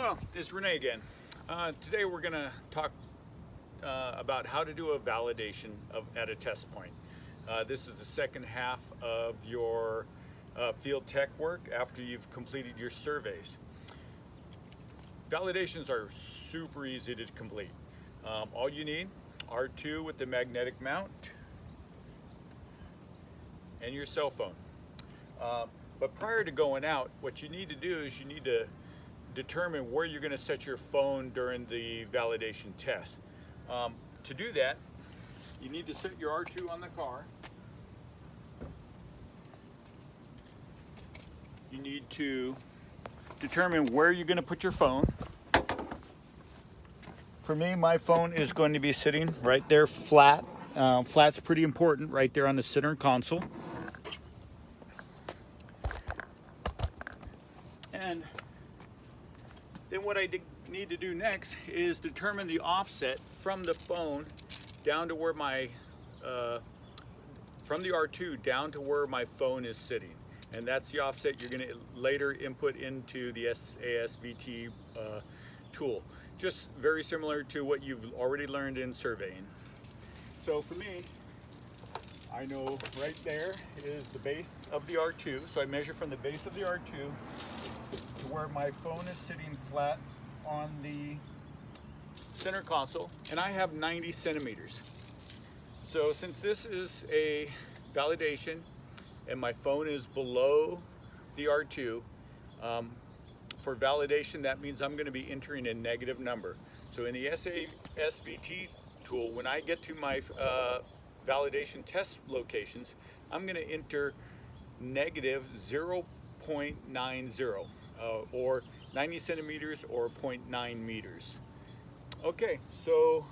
Hello, it's Renee again. Today we're going to talk about how to do a validation at a test point. This is the second half of your field tech work after you've completed your surveys. Validations are super easy to complete. All you need, R2 with the magnetic mount and your cell phone. But prior to going out, what you need to do is you need to determine where you're going to set your phone during the validation test. To do that, you need to set your R2 on the car. You need to determine where you're going to put your phone. For me, my phone is going to be sitting right there flat. Flat's pretty important, right there on the center console. And then what I need to do next is determine the offset from the phone down to where my, from the R2 down to where my phone is sitting. And that's the offset you're going to later input into the ASVT tool. Just very similar to what you've already learned in surveying. So for me, I know right there is the base of the R2. So I measure from the base of the R2 to where my phone is sitting flat on the center console, and I have 90 centimeters. So since this is a validation and my phone is below the R2, for validation that means I'm going to be entering a negative number. So in the SVT tool, when I get to my validation test locations, I'm going to enter negative 0.90 or 90 centimeters or 0.9 meters. Okay, so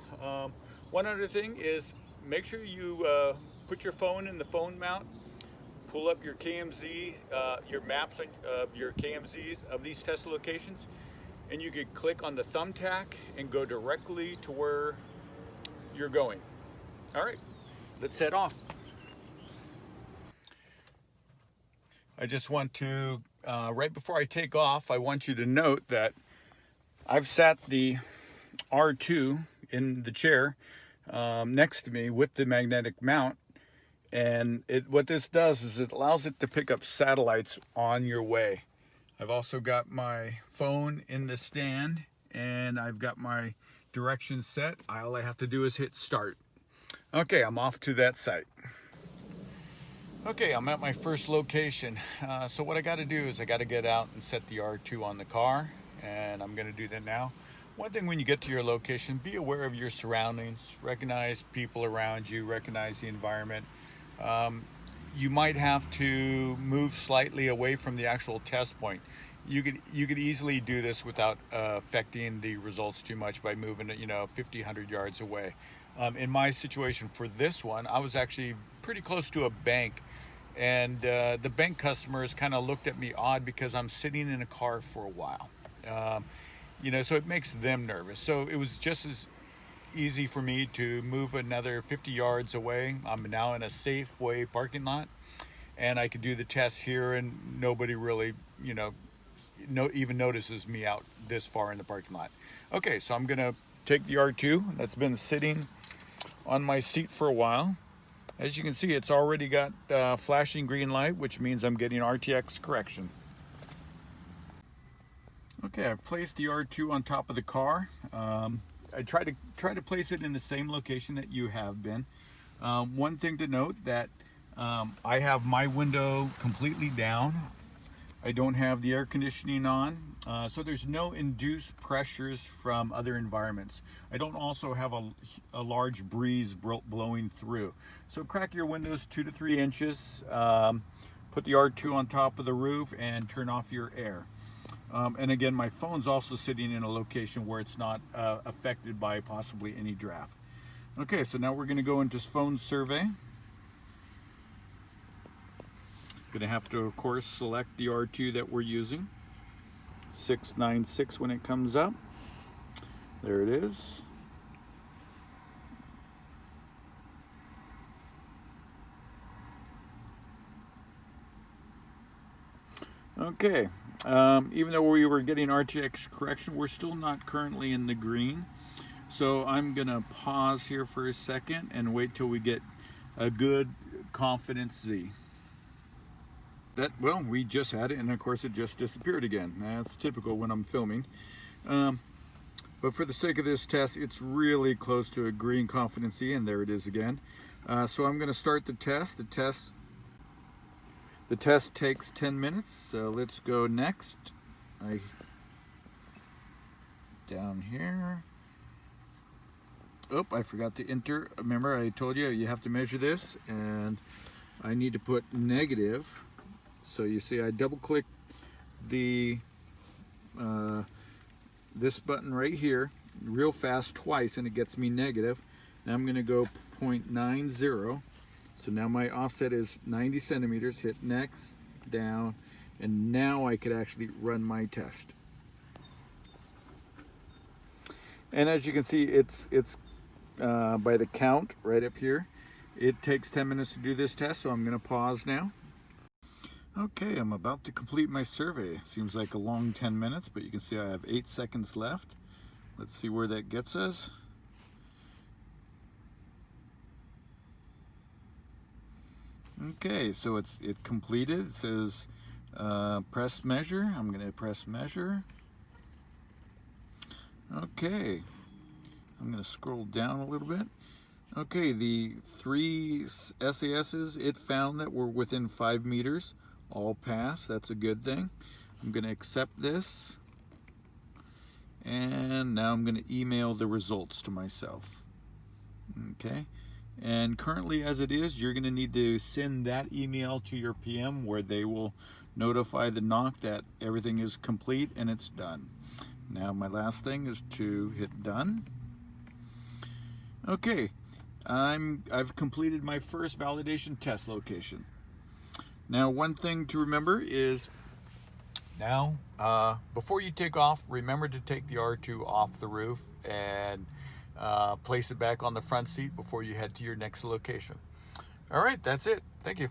one other thing is make sure you put your phone in the phone mount, pull up your KMZ, your maps of your KMZs of these test locations, and you could click on the thumbtack and go directly to where you're going. All right, let's head off. I just want to, right before I take off, I want you to note that I've sat the R2 in the chair next to me with the magnetic mount, and what this does is it allows it to pick up satellites on your way. I've also got my phone in the stand, and I've got my directions set. All I have to do is hit start. Okay, I'm off to that site. Okay, I'm at my first location. So what I got to do is I got to get out and set the R2 on the car, and I'm going to do that now. One thing when you get to your location, be aware of your surroundings, recognize people around you, recognize the environment. You might have to move slightly away from the actual test point. You could easily do this without affecting the results too much by moving 50, 100 yards away. In my situation for this one, I was actually pretty close to a bank, and the bank customers kind of looked at me odd because I'm sitting in a car for a while. So it makes them nervous. So it was just as easy for me to move another 50 yards away. I'm now in a Safeway parking lot, and I could do the test here, and nobody really, even notices me out this far in the parking lot. Okay, so I'm gonna take the R2 that's been sitting on my seat for a while. As you can see, it's already got flashing green light, which means I'm getting RTX correction. Okay, I've placed the R2 on top of the car. I try to place it in the same location that you have been. One thing to note that I have my window completely down. I don't have the air conditioning on, so there's no induced pressures from other environments. I don't also have a large breeze blowing through. So crack your windows 2 to 3 inches, put the R2 on top of the roof, and turn off your air. And again, my phone's also sitting in a location where it's not affected by possibly any draft. Okay, so now we're going to go into phone survey. Going to have to, of course, select the R2 that we're using. 696 when it comes up. There it is. Okay, Even though we were getting RTX correction, we're still not currently in the green. So I'm gonna pause here for a second and wait till we get a good confidence Z. Well, we just had it, and of course it just disappeared again. That's typical when I'm filming. But for the sake of this test, it's really close to a green confidence Z, and there it is again. So I'm gonna start the test. The test takes 10 minutes, so let's go next. Down here. Oh, I forgot to enter. Remember, I told you you have to measure this, and I need to put negative. So you see, I double-click the this button right here, real fast twice, and it gets me negative. Now I'm going to go 0.90. So now my offset is 90 centimeters. Hit next, down, and now I could actually run my test. And as you can see, it's by the count right up here. It takes 10 minutes to do this test, so I'm going to pause now. Okay, I'm about to complete my survey. It seems like a long 10 minutes, but you can see I have 8 seconds left. Let's see where that gets us. Okay, so it completed. It says press measure. I'm going to press measure. Okay, I'm going to scroll down a little bit. Okay, the 3 SASs it found that were within 5 meters. All pass. That's a good thing. I'm going to accept this. And now I'm going to email the results to myself. Okay. And currently as it is, you're going to need to send that email to your PM where they will notify the NOC that everything is complete and it's done. Now my last thing is to hit done. Okay, I've completed my first validation test location. Now one thing to remember is now before you take off, remember to take the R2 off the roof and place it back on the front seat before you head to your next location. All right, that's it. Thank you.